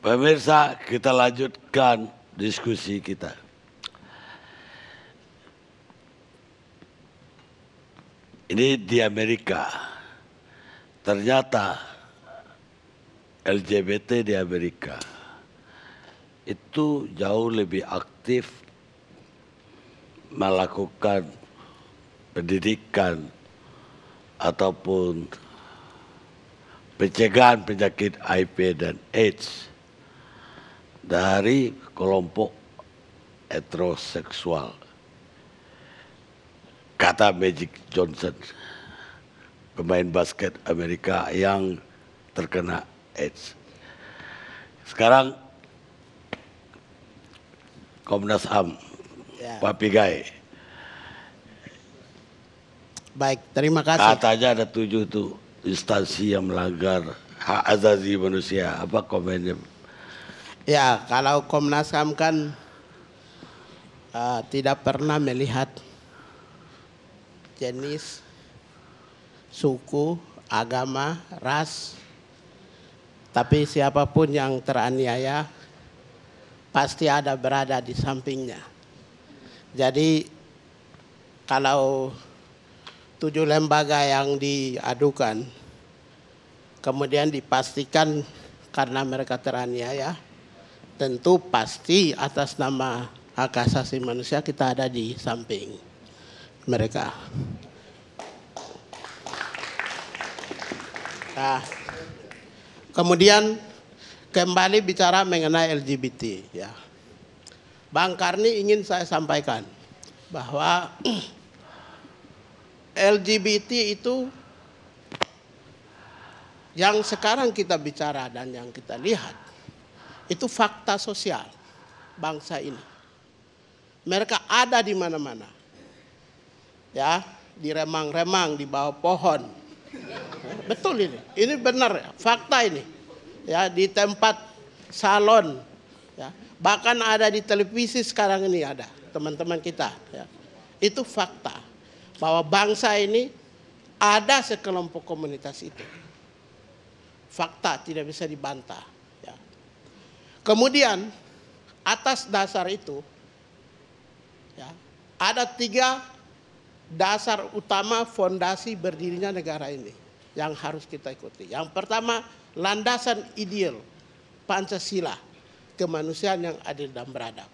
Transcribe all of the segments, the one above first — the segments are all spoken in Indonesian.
Pemirsa, kita lanjutkan diskusi kita. Ini di Amerika. Ternyata LGBT di Amerika itu jauh lebih aktif melakukan pendidikan ataupun pencegahan penyakit HIV dan AIDS dari kelompok heteroseksual, kata Magic Johnson, pemain basket Amerika yang terkena AIDS. Sekarang Komnas HAM, Pak Pigai. Baik, terima kasih. Katanya ada 7 tuh instansi yang melanggar hak asasi manusia. Apa komennya? Ya, kalau Komnas HAM kan tidak pernah melihat jenis, suku, agama, ras, tapi siapapun yang teraniaya pasti ada berada di sampingnya. Jadi kalau 7 lembaga yang diadukan kemudian dipastikan karena mereka teraniaya, tentu pasti atas nama hak asasi manusia kita ada di samping mereka. Nah, kemudian kembali bicara mengenai LGBT, ya. Bang Karni ingin saya sampaikan bahwa LGBT itu yang sekarang kita bicara dan yang kita lihat itu fakta sosial bangsa ini. Mereka ada di mana-mana, ya, di remang-remang, di bawah pohon. Betul ini benar, fakta ini. Ya, di tempat salon, ya, bahkan ada di televisi sekarang ini ada teman-teman kita. Ya. Itu fakta bahwa bangsa ini ada sekelompok komunitas itu. Fakta tidak bisa dibantah. Ya. Kemudian atas dasar itu, ya, ada 3 dasar utama fondasi berdirinya negara ini yang harus kita ikuti. Yang pertama, landasan ideal Pancasila, kemanusiaan yang adil dan beradab.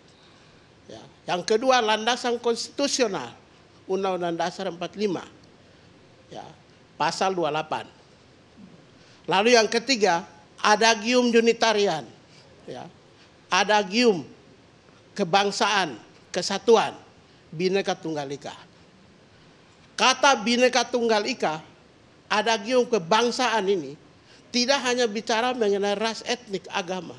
Ya. Yang kedua, landasan konstitusional, Undang-Undang Dasar 45, ya, pasal 28. Lalu yang ketiga, adagium unitarian, ya, adagium kebangsaan, kesatuan, Bhinneka Tunggal Ika. Kata Bhinneka Tunggal Ika, adagium kebangsaan ini tidak hanya bicara mengenai ras, etnik, agama,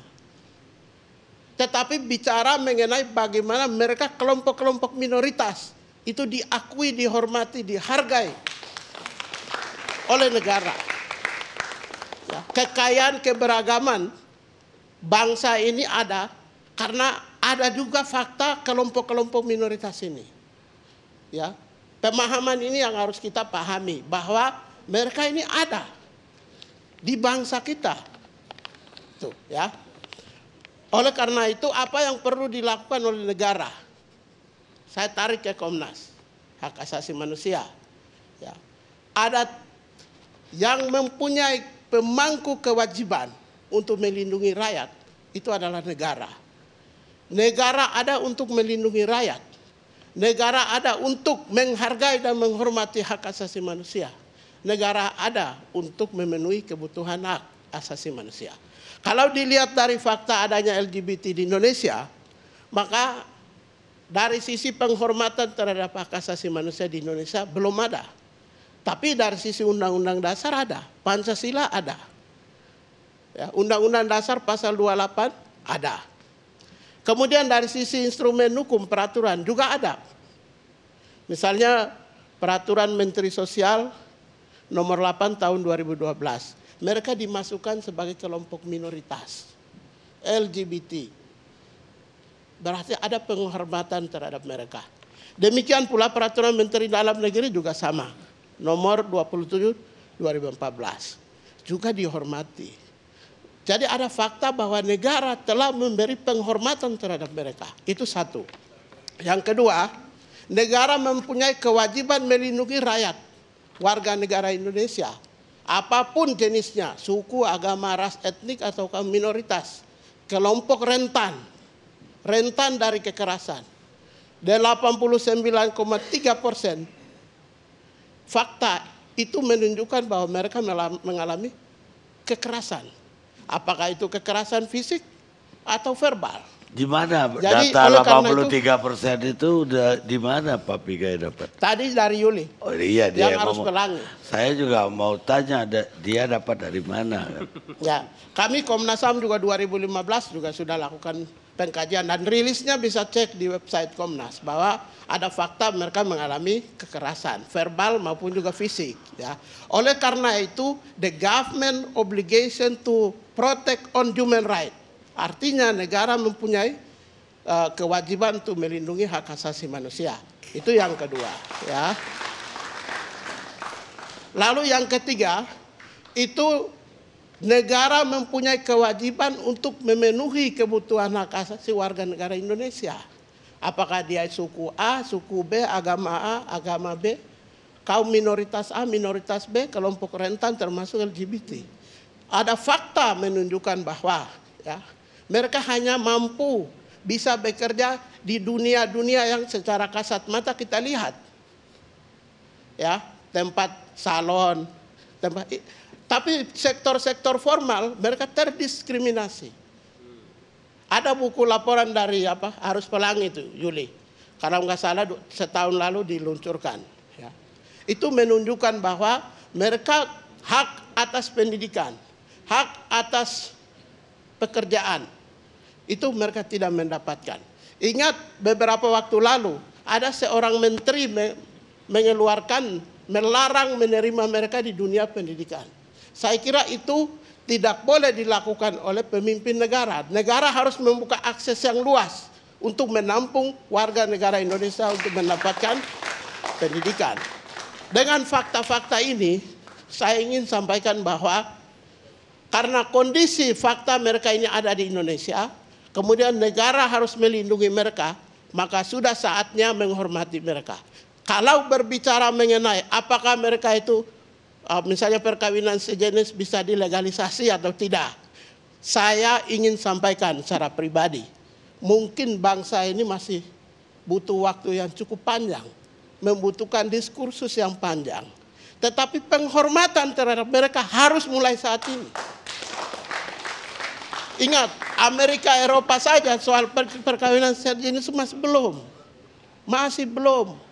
tetapi bicara mengenai bagaimana mereka kelompok-kelompok minoritas itu diakui, dihormati, dihargai oleh negara. Ya, kekayaan keberagaman bangsa ini ada karena ada juga fakta kelompok-kelompok minoritas ini. Ya, pemahaman ini yang harus kita pahami bahwa mereka ini ada di bangsa kita. Tuh, ya. Oleh karena itu apa yang perlu dilakukan oleh negara? Saya tarik ke Komnas Hak Asasi Manusia. Ya. Ada yang mempunyai pemangku kewajiban untuk melindungi rakyat, itu adalah negara. Negara ada untuk melindungi rakyat. Negara ada untuk menghargai dan menghormati hak asasi manusia. Negara ada untuk memenuhi kebutuhan hak asasi manusia. Kalau dilihat dari fakta adanya LGBT di Indonesia, maka dari sisi penghormatan terhadap hak asasi manusia di Indonesia belum ada. Tapi dari sisi Undang-Undang Dasar ada, Pancasila ada. Ya, Undang-Undang Dasar pasal 28 ada. Kemudian dari sisi instrumen hukum peraturan juga ada. Misalnya peraturan Menteri Sosial nomor 8 tahun 2012. Mereka dimasukkan sebagai kelompok minoritas LGBT. Berarti ada penghormatan terhadap mereka. Demikian pula peraturan Menteri Dalam Negeri juga sama. Nomor 27 2014. Juga dihormati. Jadi ada fakta bahwa negara telah memberi penghormatan terhadap mereka. Itu satu. Yang kedua, negara mempunyai kewajiban melindungi rakyat, warga negara Indonesia. Apapun jenisnya, suku, agama, ras, etnik, atau minoritas. Kelompok rentan dari kekerasan. 89,3% fakta itu menunjukkan bahwa mereka mengalami kekerasan. Apakah itu kekerasan fisik atau verbal? Di mana Jadi, data oleh karena 83% itu udah di mana Pak Pigai dapat? Tadi dari Yuli. Oh iya, dia yang harus ngomong. pelangi. Saya juga mau tanya dia dapat dari mana kan? Ya, kami Komnas HAM juga 2015 juga sudah lakukan pengkajian dan rilisnya bisa cek di website Komnas bahwa ada fakta mereka mengalami kekerasan verbal maupun juga fisik. Ya, oleh karena itu the government obligation to protect on human right. Artinya negara mempunyai kewajiban untuk melindungi hak asasi manusia. Itu yang kedua, ya. Lalu yang ketiga, itu negara mempunyai kewajiban untuk memenuhi kebutuhan hak asasi warga negara Indonesia. Apakah dia suku A, suku B, agama A, agama B, kaum minoritas A, minoritas B, kelompok rentan termasuk LGBT. Ada fakta menunjukkan bahwa ya, mereka hanya mampu bisa bekerja di dunia-dunia yang secara kasat mata kita lihat. Ya, tempat salon, tapi sektor-sektor formal mereka terdiskriminasi. Ada buku laporan dari Arus Pelangi itu, Yuli. Kalau nggak salah setahun lalu diluncurkan. Ya. Itu menunjukkan bahwa mereka hak atas pendidikan, hak atas pekerjaan, itu mereka tidak mendapatkan. Ingat beberapa waktu lalu ada seorang menteri melarang menerima mereka di dunia pendidikan. Saya kira itu tidak boleh dilakukan oleh pemimpin negara. Negara harus membuka akses yang luas untuk menampung warga negara Indonesia untuk mendapatkan pendidikan. Dengan fakta-fakta ini, saya ingin sampaikan bahwa karena kondisi fakta mereka ini ada di Indonesia, kemudian negara harus melindungi mereka, maka sudah saatnya menghormati mereka. Kalau berbicara mengenai apakah mereka itu misalnya perkawinan sejenis bisa dilegalisasi atau tidak, saya ingin sampaikan secara pribadi, mungkin bangsa ini masih butuh waktu yang cukup panjang, membutuhkan diskursus yang panjang. Tetapi penghormatan terhadap mereka harus mulai saat ini. Ingat, Amerika, Eropa saja soal perkawinan sejenis masih belum.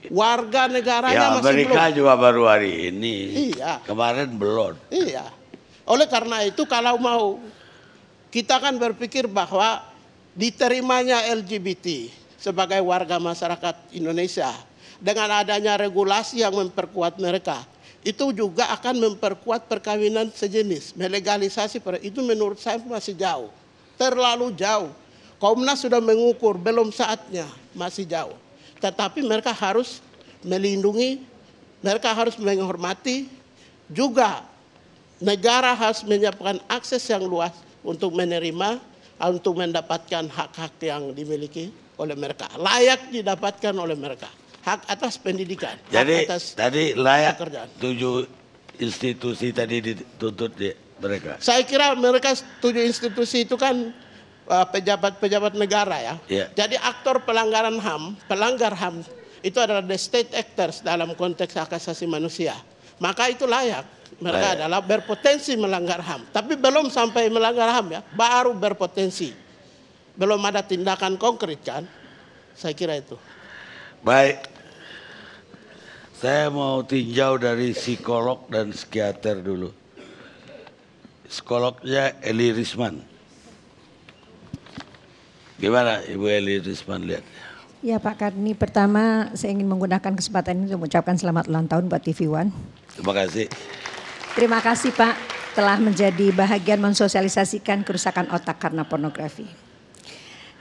Warga negaranya masih belum. Amerika juga baru hari ini. Iya. Kemarin belum. Iya. Oleh karena itu kalau mau, kita kan berpikir bahwa diterimanya LGBT sebagai warga masyarakat Indonesia dengan adanya regulasi yang memperkuat mereka, itu juga akan memperkuat perkawinan sejenis. Melegalisasi itu menurut saya masih jauh. Terlalu jauh. Komnas sudah mengukur, belum saatnya, masih jauh. Tetapi mereka harus melindungi, mereka harus menghormati, juga negara harus menyiapkan akses yang luas untuk menerima, untuk mendapatkan hak-hak yang dimiliki oleh mereka, layak didapatkan oleh mereka, hak atas pendidikan. Jadi hak atas tadi layak pekerjaan. 7 institusi tadi dituntut mereka. Saya kira mereka 7 institusi itu kan pejabat-pejabat negara ya. Yeah. Jadi aktor pelanggar HAM itu adalah the state actors dalam konteks hak asasi manusia. Maka itu layak. Mereka adalah berpotensi melanggar HAM. Tapi belum sampai melanggar HAM ya, baru berpotensi. Belum ada tindakan konkret kan. Saya kira itu. Baik. Saya mau tinjau dari psikolog dan psikiater dulu. Psikolognya Eli Risman. Gimana Ibu Eli Risman lihat? Ya Pak Karni, pertama saya ingin menggunakan kesempatan ini untuk mengucapkan selamat ulang tahun buat TV One. Terima kasih. Terima kasih Pak telah menjadi bahagian mensosialisasikan kerusakan otak karena pornografi.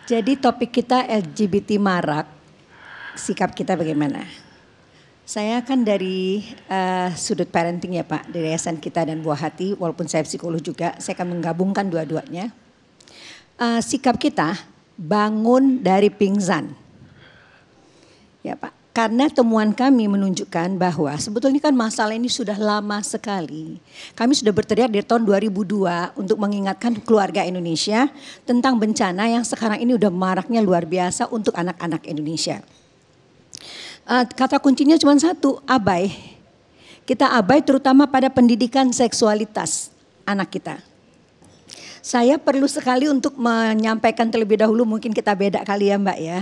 Jadi topik kita LGBT marak, sikap kita bagaimana? Saya kan dari sudut parenting ya Pak, dari yayasan kita dan Buah Hati, walaupun saya psikolog juga, saya akan menggabungkan dua-duanya. Sikap kita bangun dari pingsan. Ya Pak, karena temuan kami menunjukkan bahwa sebetulnya kan masalah ini sudah lama sekali. Kami sudah berteriak dari tahun 2002 untuk mengingatkan keluarga Indonesia tentang bencana yang sekarang ini udah maraknya luar biasa untuk anak-anak Indonesia. Kata kuncinya cuma satu, abai. Kita abai terutama pada pendidikan seksualitas anak kita. Saya perlu sekali untuk menyampaikan terlebih dahulu, mungkin kita beda kali ya Mbak ya,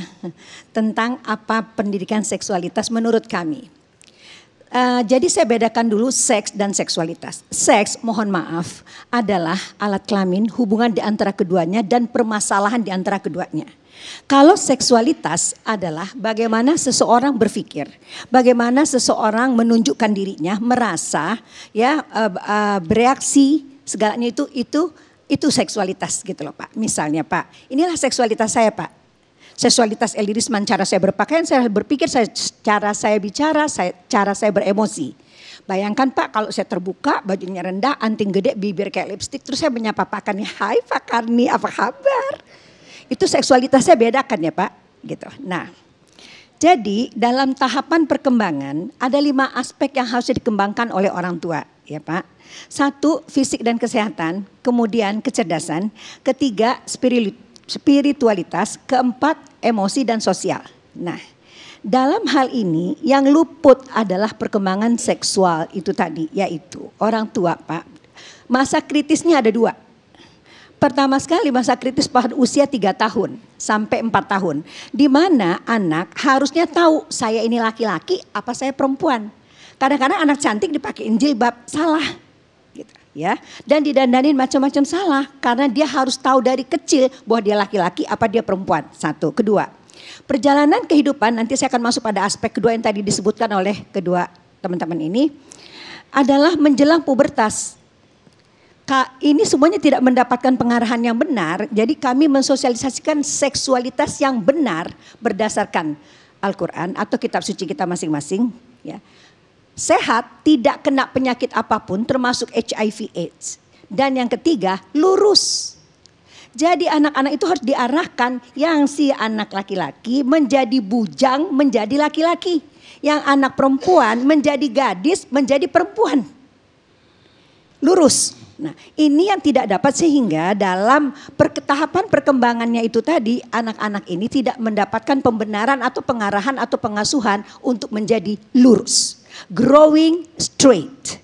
tentang apa pendidikan seksualitas menurut kami. Jadi saya bedakan dulu seks dan seksualitas. Seks, mohon maaf, adalah alat kelamin, hubungan di antara keduanya dan permasalahan di antara keduanya. Kalau seksualitas adalah bagaimana seseorang berpikir, bagaimana seseorang menunjukkan dirinya, merasa, ya, bereaksi, segalanya itu seksualitas gitu loh Pak. Misalnya Pak, inilah seksualitas saya Pak. Seksualitas Ely Risman, cara saya berpakaian, saya berpikir, cara saya bicara, cara saya beremosi. Bayangkan Pak, kalau saya terbuka, bajunya rendah, anting gede, bibir kayak lipstik, terus saya menyapa Pak Karni, hai Pak Karni, apa kabar? Itu seksualitasnya bedakan ya Pak, gitu. Nah, jadi dalam tahapan perkembangan ada 5 aspek yang harus dikembangkan oleh orang tua, ya Pak. 1, fisik dan kesehatan, kemudian kecerdasan, 3, spiritualitas, 4, emosi dan sosial. Nah, dalam hal ini yang luput adalah perkembangan seksual itu tadi, yaitu orang tua Pak. Masa kritisnya ada 2. Pertama sekali masa kritis pada usia 3 tahun sampai 4 tahun. Di mana anak harusnya tahu saya ini laki-laki apa saya perempuan. Kadang-kadang anak cantik dipakein jilbab, salah. Gitu, ya. Dan didandanin macam-macam salah. Karena dia harus tahu dari kecil bahwa dia laki-laki apa dia perempuan. 1. Kedua, perjalanan kehidupan, nanti saya akan masuk pada aspek kedua yang tadi disebutkan oleh kedua teman-teman ini. Adalah menjelang pubertas. Ini semuanya tidak mendapatkan pengarahan yang benar, jadi kami mensosialisasikan seksualitas yang benar berdasarkan Al-Quran atau kitab suci kita masing-masing. Ya. Sehat, tidak kena penyakit apapun termasuk HIV/AIDS. Dan yang ketiga, lurus. Jadi anak-anak itu harus diarahkan, yang si anak laki-laki menjadi bujang menjadi laki-laki. Yang anak perempuan menjadi gadis menjadi perempuan. Lurus. Nah, ini yang tidak dapat sehingga dalam tahapan perkembangannya itu tadi anak-anak ini tidak mendapatkan pembenaran atau pengarahan atau pengasuhan untuk menjadi lurus. Growing straight.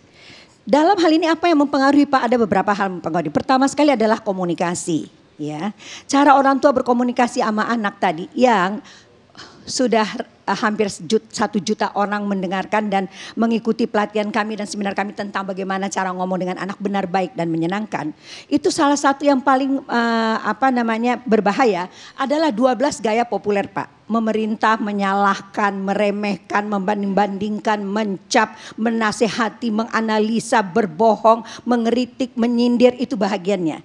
Dalam hal ini apa yang mempengaruhi Pak? Ada beberapa hal mempengaruhi. Pertama sekali adalah komunikasi. Ya, cara orang tua berkomunikasi sama anak tadi yang sudah hampir 1 juta orang mendengarkan dan mengikuti pelatihan kami dan seminar kami tentang bagaimana cara ngomong dengan anak benar, baik dan menyenangkan. Itu salah satu yang paling berbahaya adalah 12 gaya populer Pak. Memerintah, menyalahkan, meremehkan, membanding-bandingkan, mencap, menasehati, menganalisa, berbohong, mengeritik, menyindir, itu bahagiannya.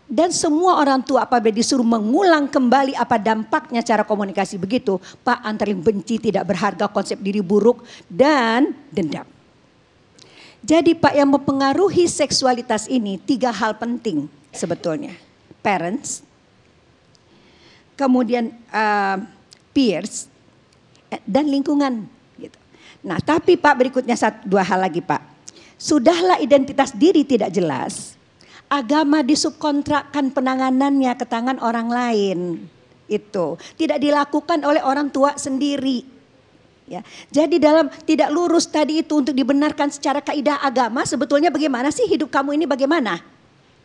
Dan semua orang tua apabila disuruh mengulang kembali apa dampaknya cara komunikasi begitu, Pak, antara benci, tidak berharga, konsep diri buruk, dan dendam. Jadi Pak, yang mempengaruhi seksualitas ini 3 hal penting sebetulnya. Parents, kemudian peers, dan lingkungan. Gitu. Nah tapi Pak, berikutnya 2 hal lagi Pak. Sudahlah identitas diri tidak jelas, agama disubkontrakkan penanganannya ke tangan orang lain. Itu tidak dilakukan oleh orang tua sendiri. Ya. Jadi dalam tidak lurus tadi itu untuk dibenarkan secara kaidah agama, sebetulnya bagaimana sih hidup kamu ini bagaimana?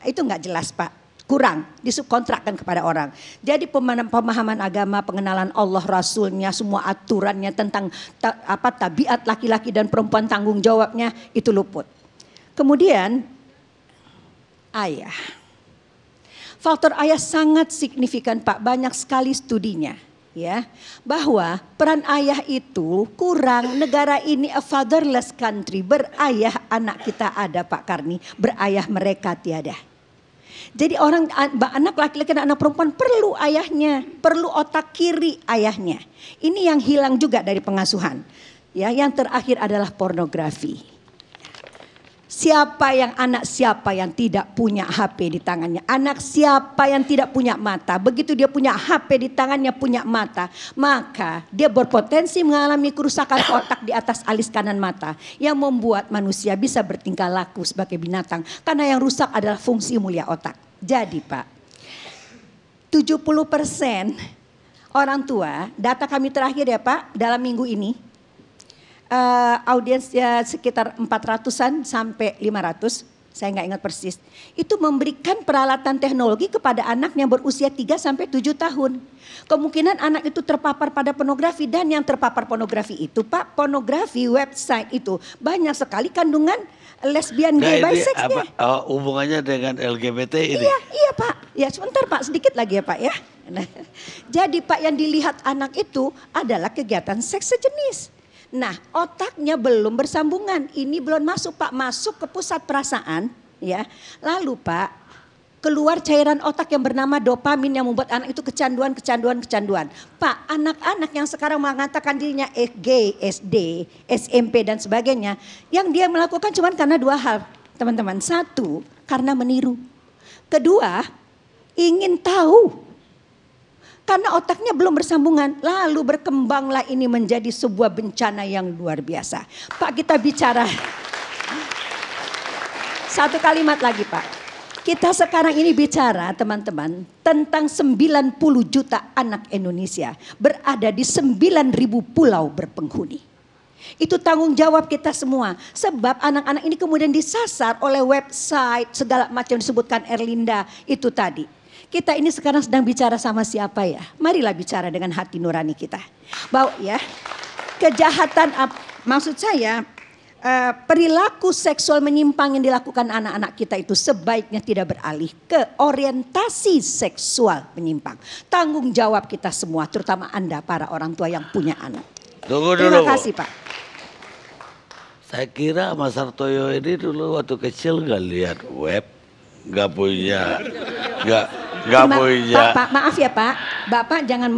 Itu nggak jelas Pak, kurang disubkontrakkan kepada orang. Jadi pemahaman agama, pengenalan Allah, Rasulnya, semua aturannya tentang tabiat laki-laki dan perempuan, tanggung jawabnya itu luput. Kemudian ayah. Faktor ayah sangat signifikan Pak, banyak sekali studinya. Ya, bahwa peran ayah itu kurang. Negara ini a fatherless country, berayah anak kita ada Pak Karni, berayah mereka tiada. Jadi anak laki-laki dan anak perempuan perlu ayahnya, perlu otak kiri ayahnya. Ini yang hilang juga dari pengasuhan. Ya, yang terakhir adalah pornografi. Anak siapa yang tidak punya HP di tangannya? Anak siapa yang tidak punya mata? Begitu dia punya HP di tangannya, punya mata, maka dia berpotensi mengalami kerusakan otak di atas alis kanan mata yang membuat manusia bisa bertingkah laku sebagai binatang, karena yang rusak adalah fungsi mulia otak. Jadi Pak, 70% orang tua, data kami terakhir ya Pak, dalam minggu ini, audiens ya sekitar 400-an sampai 500, saya nggak ingat persis. Itu memberikan peralatan teknologi kepada anak yang berusia 3 sampai 7 tahun. Kemungkinan anak itu terpapar pada pornografi, dan yang terpapar pornografi itu Pak, pornografi website itu banyak sekali kandungan lesbian, gay, biseksnya. Hubungannya dengan LGBT ini? Iya Pak. Ya sebentar Pak, sedikit lagi ya Pak ya. Nah, jadi Pak, yang dilihat anak itu adalah kegiatan seks sejenis. Nah, otaknya belum bersambungan. Ini belum masuk Pak, masuk ke pusat perasaan ya. Lalu Pak, keluar cairan otak yang bernama dopamin yang membuat anak itu kecanduan. Pak, anak-anak yang sekarang mengatakan dirinya gay, SD, SMP dan sebagainya, yang dia melakukan cuma karena 2 hal, teman-teman. 1, karena meniru. 2, ingin tahu. Karena otaknya belum bersambungan, lalu berkembanglah ini menjadi sebuah bencana yang luar biasa. Pak, kita bicara 1 kalimat lagi Pak. Kita sekarang ini bicara teman-teman tentang 90 juta anak Indonesia berada di 9.000 pulau berpenghuni. Itu tanggung jawab kita semua. Sebab anak-anak ini kemudian disasar oleh website segala macam disebutkan Erlinda itu tadi. Kita ini sekarang sedang bicara sama siapa ya? Marilah bicara dengan hati nurani kita. Bahwa ya, kejahatan, maksud saya perilaku seksual menyimpang yang dilakukan anak-anak kita itu sebaiknya tidak beralih ke orientasi seksual menyimpang. Tanggung jawab kita semua, terutama Anda para orang tua yang punya anak. Tunggu Terima dulu, kasih Pak. Saya kira Mas Hartoyo ini dulu waktu kecil nggak lihat web, nggak punya, nggak punya. Pak, maaf ya Pak, Bapak jangan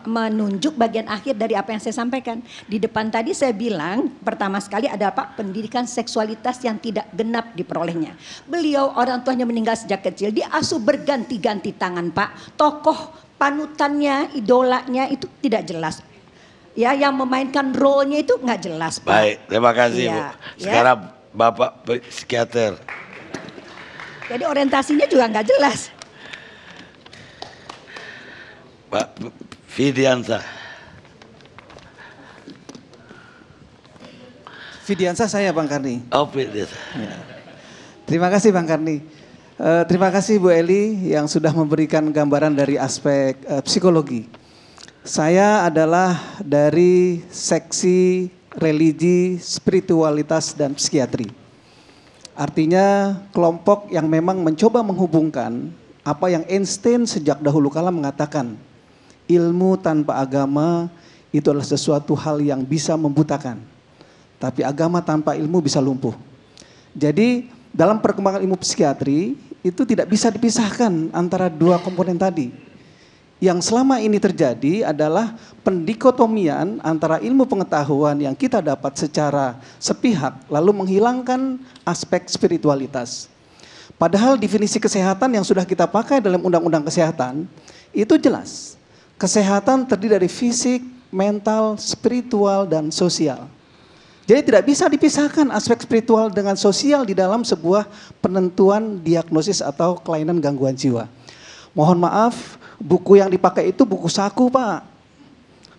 menunjuk bagian akhir dari apa yang saya sampaikan. Di depan tadi saya bilang pertama sekali adalah Pak, pendidikan seksualitas yang tidak genap diperolehnya. Beliau orang tuanya meninggal sejak kecil, diasuh berganti-ganti tangan Pak. Tokoh panutannya, idolanya itu tidak jelas. Ya, yang memainkan role-nya itu nggak jelas Pak. Baik, terima kasih Ya, Bu. Sekarang Bapak psikiater. Jadi orientasinya juga nggak jelas. Pak Fidiansa. Fidiansa saya Bang Karni. Oh Fidiansa. Ya. Terima kasih Bang Karni. Terima kasih Bu Eli yang sudah memberikan gambaran dari aspek psikologi. Saya adalah dari seksi religi, spiritualitas dan psikiatri. Artinya kelompok yang memang mencoba menghubungkan apa yang Einstein sejak dahulu kala mengatakan. Ilmu tanpa agama itu adalah sesuatu hal yang bisa membutakan. Tapi agama tanpa ilmu bisa lumpuh. Jadi dalam perkembangan ilmu psikiatri itu tidak bisa dipisahkan antara 2 komponen tadi. Yang selama ini terjadi adalah pendikotomian antara ilmu pengetahuan yang kita dapat secara sepihak lalu menghilangkan aspek spiritualitas. Padahal definisi kesehatan yang sudah kita pakai dalam Undang-Undang Kesehatan itu jelas. Kesehatan terdiri dari fisik, mental, spiritual, dan sosial. Jadi tidak bisa dipisahkan aspek spiritual dengan sosial di dalam sebuah penentuan diagnosis atau kelainan gangguan jiwa. Mohon maaf, buku yang dipakai itu buku saku Pak.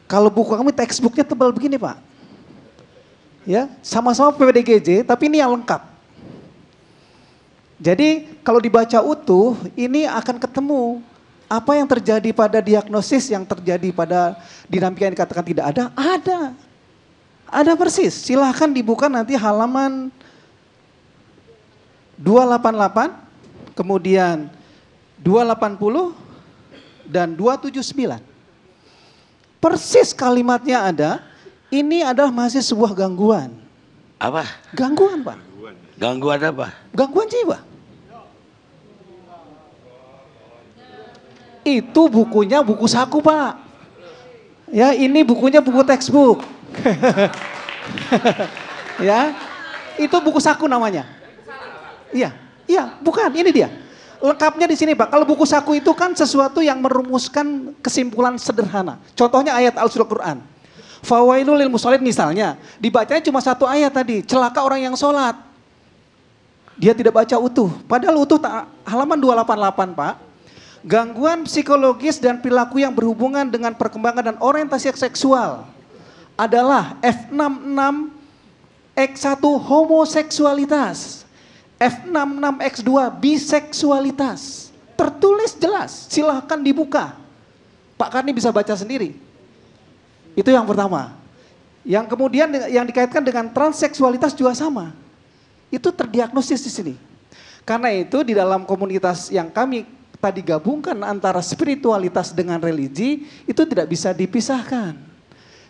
Kalau buku kami textbooknya tebal begini Pak. Ya, sama-sama PPDGJ tapi ini yang lengkap. Jadi kalau dibaca utuh ini akan ketemu apa yang terjadi pada diagnosis, yang terjadi pada dinamika yang dikatakan tidak ada, ada. Ada persis, silahkan dibuka nanti halaman 288, kemudian 280 dan 279. Persis kalimatnya ada, ini adalah masih sebuah gangguan. Apa? Gangguan Pak. Gangguan apa? Gangguan jiwa. Itu bukunya buku saku Pak. Ya ini bukunya buku textbook. Ya, itu buku saku namanya. Iya, iya, bukan, ini dia. Lengkapnya di sini Pak. Kalau buku saku itu kan sesuatu yang merumuskan kesimpulan sederhana. Contohnya ayat Al-Quran. Fawailul lil musallin misalnya, dibacanya cuma satu ayat tadi, celaka orang yang sholat. Dia tidak baca utuh, padahal utuh halaman 288 Pak. Gangguan psikologis dan perilaku yang berhubungan dengan perkembangan dan orientasi seksual adalah F66 X1 homoseksualitas, F66 X2 biseksualitas. Tertulis jelas, silahkan dibuka. Pak Karni bisa baca sendiri. Itu yang pertama. Yang kemudian yang dikaitkan dengan transseksualitas juga sama. Itu terdiagnosis di sini. Karena itu di dalam komunitas yang kami tadi gabungkan antara spiritualitas dengan religi, itu tidak bisa dipisahkan.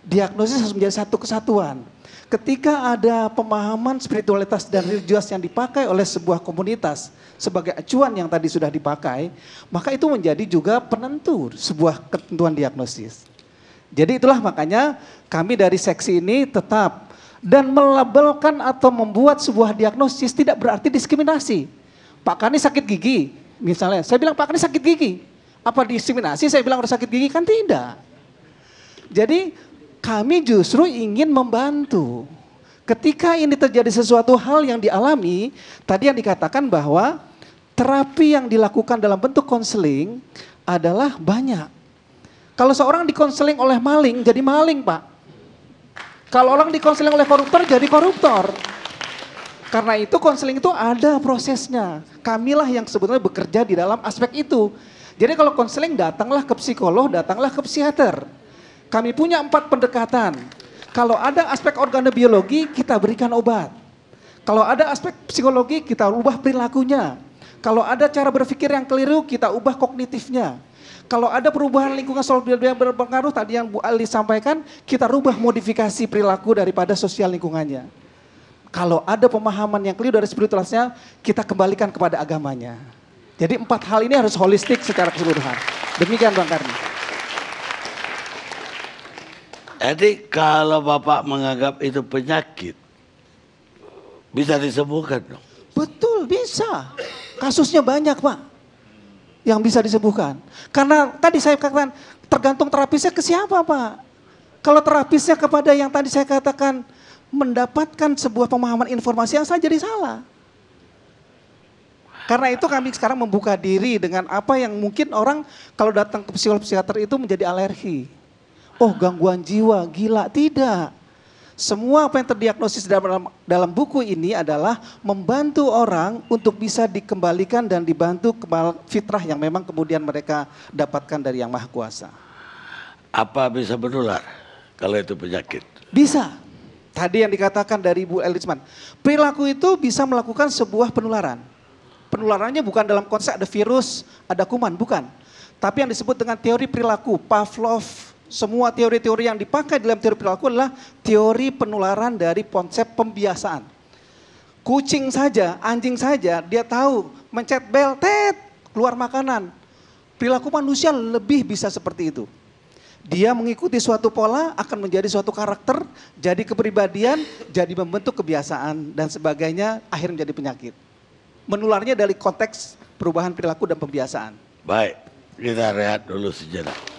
Diagnosis harus menjadi satu kesatuan. Ketika ada pemahaman spiritualitas dan religius yang dipakai oleh sebuah komunitas sebagai acuan yang tadi sudah dipakai, maka itu menjadi juga penentu sebuah ketentuan diagnosis. Jadi itulah makanya kami dari seksi ini tetap dan melabelkan atau membuat sebuah diagnosis tidak berarti diskriminasi. Pak Karni sakit gigi, misalnya saya bilang Pak Karni sakit gigi. Apa diskriminasi saya bilang orang sakit gigi? Kan tidak. Jadi kami justru ingin membantu. Ketika ini terjadi sesuatu hal yang dialami, tadi yang dikatakan bahwa terapi yang dilakukan dalam bentuk konseling adalah banyak. Kalau seorang dikonseling oleh maling, jadi maling Pak. Kalau orang dikonseling oleh koruptor, jadi koruptor. Karena itu konseling itu ada prosesnya. Kamilah yang sebetulnya bekerja di dalam aspek itu. Jadi kalau konseling datanglah ke psikolog, datanglah ke psikiater. Kami punya 4 pendekatan. Kalau ada aspek organobiologi, kita berikan obat. Kalau ada aspek psikologi, kita ubah perilakunya. Kalau ada cara berpikir yang keliru, kita ubah kognitifnya. Kalau ada perubahan lingkungan sosial yang berpengaruh, tadi yang Bu Ali sampaikan, kita rubah modifikasi perilaku daripada sosial lingkungannya. Kalau ada pemahaman yang keliru dari spiritualitasnya, kita kembalikan kepada agamanya. Jadi 4 hal ini harus holistik secara keseluruhan. Demikian Bang Karni. Jadi kalau Bapak menganggap itu penyakit, bisa disembuhkan dong? Betul, bisa. Kasusnya banyak Pak. Yang bisa disembuhkan. Karena tadi saya katakan tergantung terapisnya ke siapa Pak. Kalau terapisnya kepada yang tadi saya katakan mendapatkan sebuah pemahaman informasi yang salah jadi salah. Karena itu kami sekarang membuka diri dengan apa yang mungkin orang kalau datang ke psikolog psikiater itu menjadi alergi. Oh gangguan jiwa, gila, tidak. Semua apa yang terdiagnosis dalam buku ini adalah membantu orang untuk bisa dikembalikan dan dibantu ke fitrah yang memang kemudian mereka dapatkan dari Yang Maha Kuasa. Apa bisa menular kalau itu penyakit? Bisa. Tadi yang dikatakan dari Bu Elisman, perilaku itu bisa melakukan sebuah penularan. Penularannya bukan dalam konsep ada virus, ada kuman, bukan. Tapi yang disebut dengan teori perilaku, Pavlov. Semua teori-teori yang dipakai dalam teori perilaku adalah teori penularan dari konsep pembiasaan. Kucing saja, anjing saja, dia tahu mencet bel, keluar makanan. Perilaku manusia lebih bisa seperti itu. Dia mengikuti suatu pola akan menjadi suatu karakter, jadi kepribadian, jadi membentuk kebiasaan dan sebagainya, akhirnya menjadi penyakit. Menularnya dari konteks perubahan perilaku dan pembiasaan. Baik, kita rehat dulu sejenak.